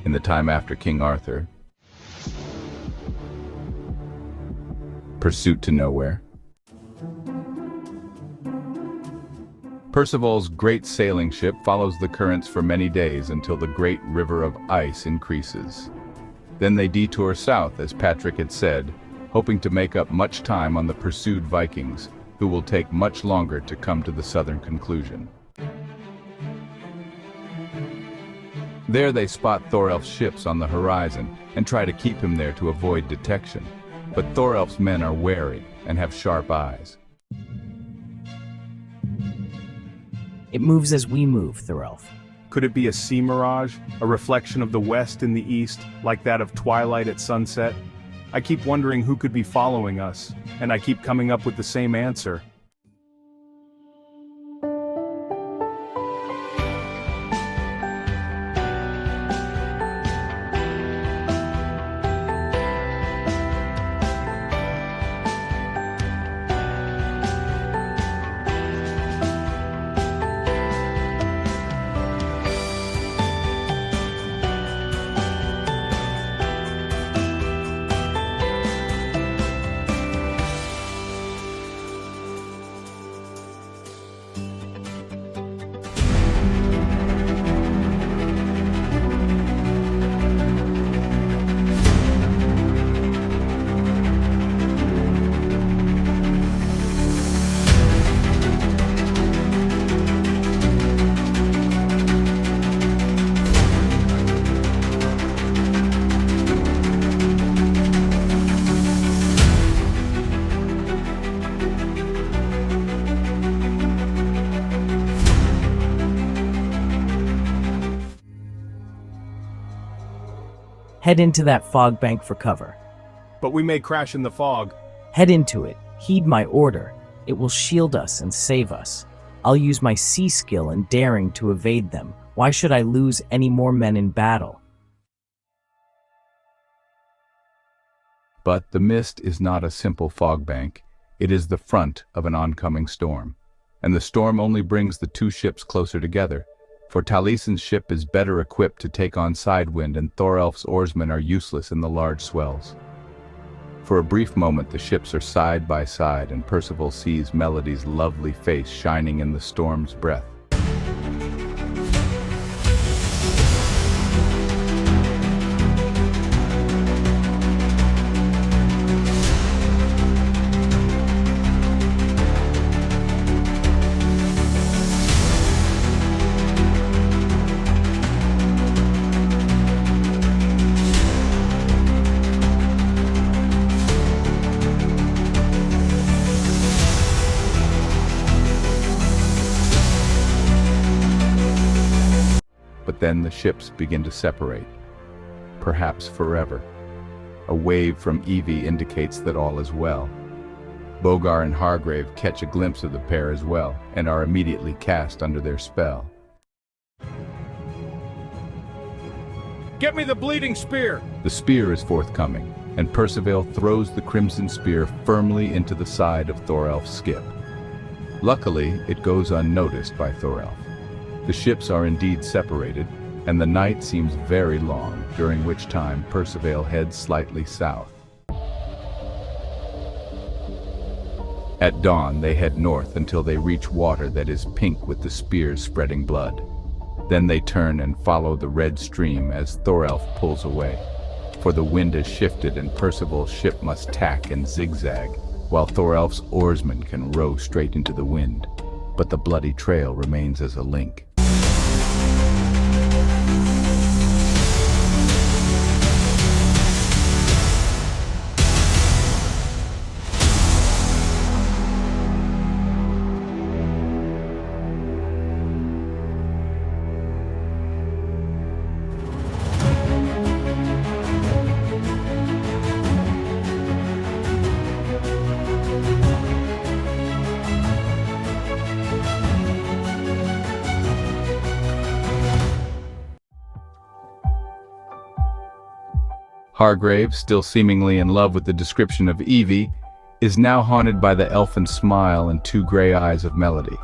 in the time after King Arthur. Pursuit to nowhere. Percevale's great sailing ship follows the currents for many days until the great river of ice increases. Then they detour south, as Patrick had said, hoping to make up much time on the pursued Vikings, who will take much longer to come to the southern conclusion. There they spot Thorelf's ships on the horizon and try to keep him there to avoid detection. But Thorelf's men are wary and have sharp eyes. It moves as we move, Thorelf. Could it be a sea mirage, a reflection of the west in the east, like that of twilight at sunset? I keep wondering who could be following us, and I keep coming up with the same answer. Head into that fog bank for cover. But we may crash in the fog. Head into it. Heed my order. It will shield us and save us. I'll use my sea skill and daring to evade them. Why should I lose any more men in battle? But the mist is not a simple fog bank. It is the front of an oncoming storm. And the storm only brings the two ships closer together. For Taliesin's ship is better equipped to take on sidewind, and Thorelf's oarsmen are useless in the large swells. For a brief moment the ships are side by side, and Percevale sees Melody's lovely face shining in the storm's breath. But then the ships begin to separate, perhaps forever. A wave from Evie indicates that all is well. Bogar and Hargrave catch a glimpse of the pair as well, and are immediately cast under their spell. Get me the bleeding spear! The spear is forthcoming, and Percevale throws the crimson spear firmly into the side of Thorelf's skip. Luckily, it goes unnoticed by Thorelf. The ships are indeed separated, and the night seems very long, during which time Percevale heads slightly south. At dawn, they head north until they reach water that is pink with the spears spreading blood. Then they turn and follow the red stream as Thorelf pulls away. For the wind has shifted and Percevale's ship must tack and zigzag, while Thorelf's oarsmen can row straight into the wind. But the bloody trail remains as a link. Hargrave, still seemingly in love with the description of Evie, is now haunted by the elfin smile and two gray eyes of Melody.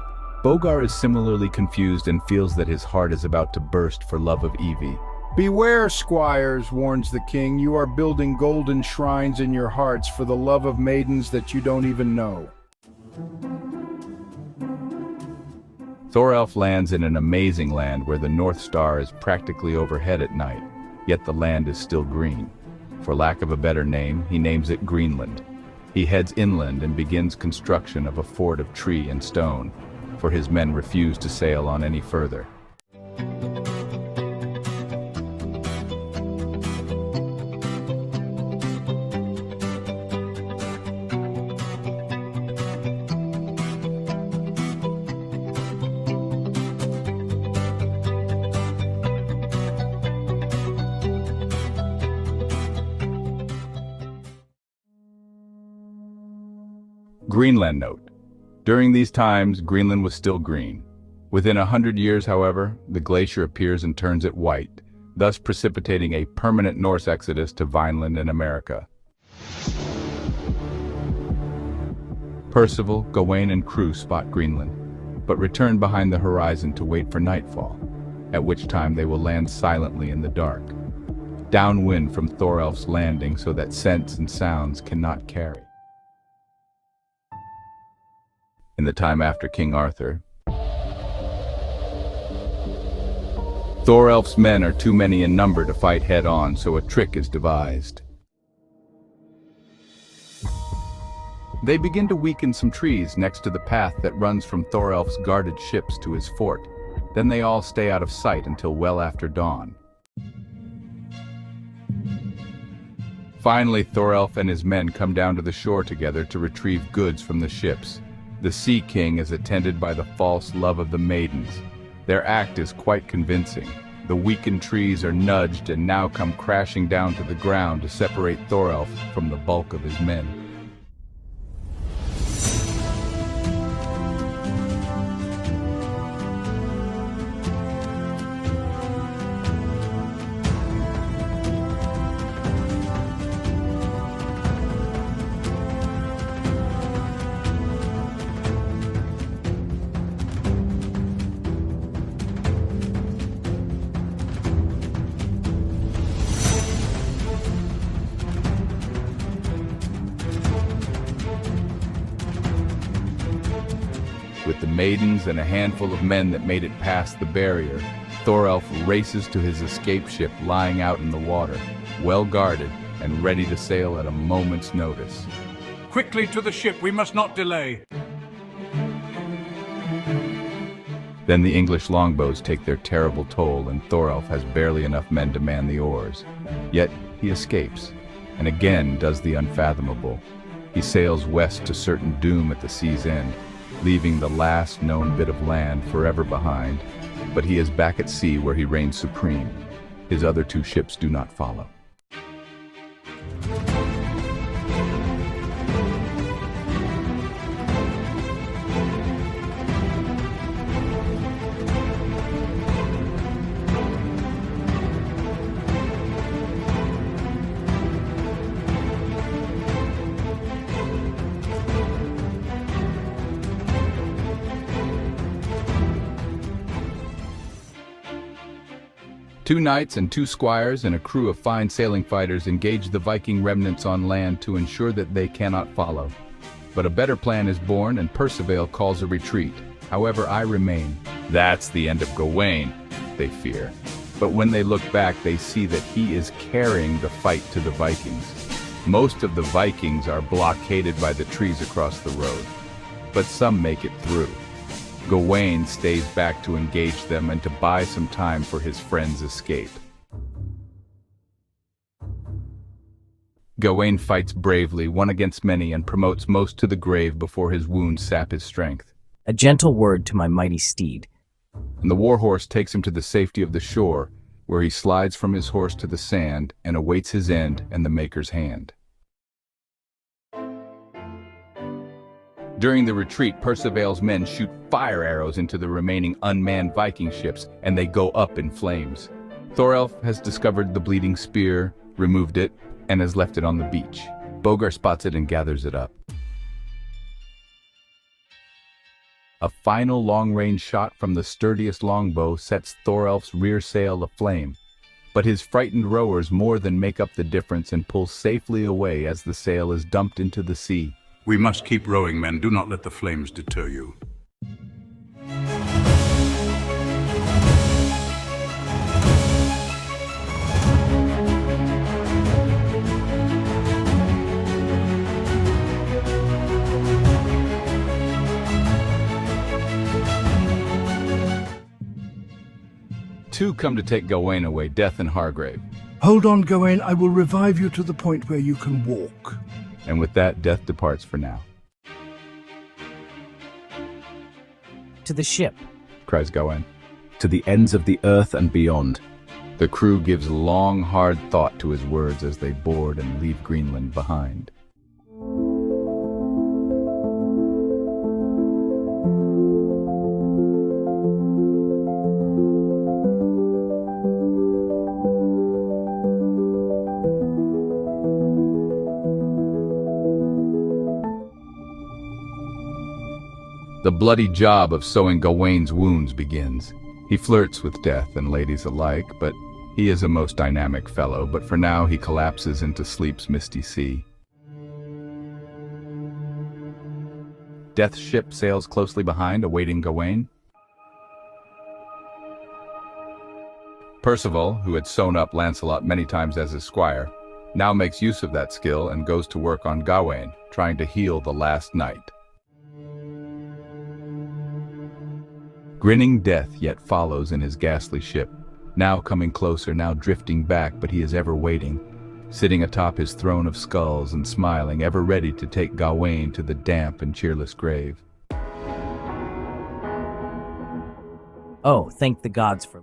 Bogar is similarly confused and feels that his heart is about to burst for love of Evie, "Beware, squires," warns the king, "you are building golden shrines in your hearts for the love of maidens that you don't even know." Thorelf lands in an amazing land where the North Star is practically overhead at night, yet the land is still green. For lack of a better name, he names it Greenland. He heads inland and begins construction of a fort of tree and stone, for his men refuse to sail on any further. Greenland note. During these times, Greenland was still green. Within 100 years, however, the glacier appears and turns it white, thus precipitating a permanent Norse exodus to Vineland and America. Percevale, Gawain, and crew spot Greenland, but return behind the horizon to wait for nightfall, at which time they will land silently in the dark, downwind from Thorelf's landing so that scents and sounds cannot carry. In the time after King Arthur, Thorelf's men are too many in number to fight head-on, so a trick is devised. They begin to weaken some trees next to the path that runs from Thorelf's guarded ships to his fort. Then they all stay out of sight until well after dawn. Finally, Thorelf and his men come down to the shore together to retrieve goods from the ships. The Sea King is attended by the false love of the maidens. Their act is quite convincing. The weakened trees are nudged and now come crashing down to the ground to separate Thorelf from the bulk of his men. With the maidens and a handful of men that made it past the barrier, Thorelf races to his escape ship lying out in the water, well guarded and ready to sail at a moment's notice. Quickly to the ship, we must not delay. Then the English longbows take their terrible toll and Thorelf has barely enough men to man the oars. Yet he escapes, and again does the unfathomable. He sails west to certain doom at the sea's end, leaving the last known bit of land forever behind. But he is back at sea where he reigns supreme. His other two ships do not follow. Two knights and two squires and a crew of fine sailing fighters engage the Viking remnants on land to ensure that they cannot follow. But a better plan is born and Percevale calls a retreat. However, I remain. That's the end of Gawain, they fear. But when they look back, they see that he is carrying the fight to the Vikings. Most of the Vikings are blockaded by the trees across the road, but some make it through. Gawain stays back to engage them and to buy some time for his friend's escape. Gawain fights bravely, one against many, and promotes most to the grave before his wounds sap his strength. A gentle word to my mighty steed. And the warhorse takes him to the safety of the shore, where he slides from his horse to the sand and awaits his end and the Maker's hand. During the retreat, Percevale's men shoot fire arrows into the remaining unmanned Viking ships, and they go up in flames. Thorelf has discovered the bleeding spear, removed it, and has left it on the beach. Bogar spots it and gathers it up. A final long-range shot from the sturdiest longbow sets Thorelf's rear sail aflame. But his frightened rowers more than make up the difference and pull safely away as the sail is dumped into the sea. We must keep rowing, men. Do not let the flames deter you. Two come to take Gawain away, Death and Hargrave. Hold on, Gawain. I will revive you to the point where you can walk. And with that, Death departs for now. To the ship. Cries Gawain. To the ends of the earth and beyond. The crew gives long, hard thought to his words as they board and leave Greenland behind. The bloody job of sewing Gawain's wounds begins. He flirts with death and ladies alike, but he is a most dynamic fellow, but for now he collapses into sleep's misty sea. Death's ship sails closely behind, awaiting Gawain. Percevale, who had sewn up Lancelot many times as his squire, now makes use of that skill and goes to work on Gawain, trying to heal the last knight. Grinning Death yet follows in his ghastly ship, now coming closer, now drifting back, but he is ever waiting, sitting atop his throne of skulls and smiling, ever ready to take Gawain to the damp and cheerless grave. Oh, thank the gods for